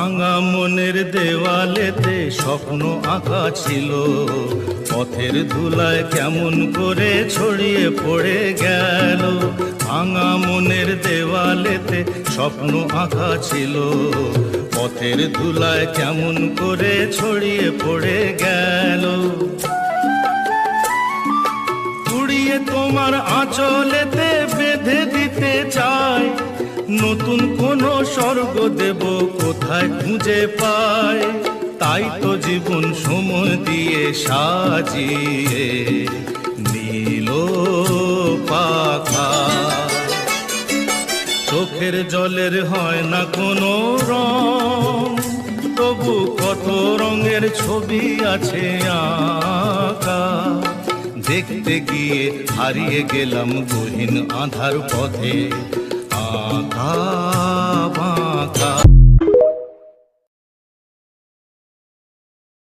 ভাঙা মনের দেওয়ালেতে স্বপ্ন আঁকা ছিল, পথের ধুলায় কেমন করে ছড়িয়ে পড়ে গেল। ভাঙা মনের দেওয়ালেতে স্বপ্ন আঁকা ছিল, পথের ধুলায় কেমন করে ছড়িয়ে পড়ে গেল। কুড়িয়ে তোমার আঁচলেতে বেঁধে দিতে চাই, নতুন কোন স্বর্গ দেব কোথায় খুঁজে পাই। তাই তো জীবন সময় দিয়ে সাজিয়ে নীল পাখা। চোখের জলের হয় না কোনো রং, তবু কত রঙের ছবি আছে আঁকা। দেখতে গিয়ে হারিয়ে গেলাম গহীন আঁধার পথে, আঁকা বাঁকা।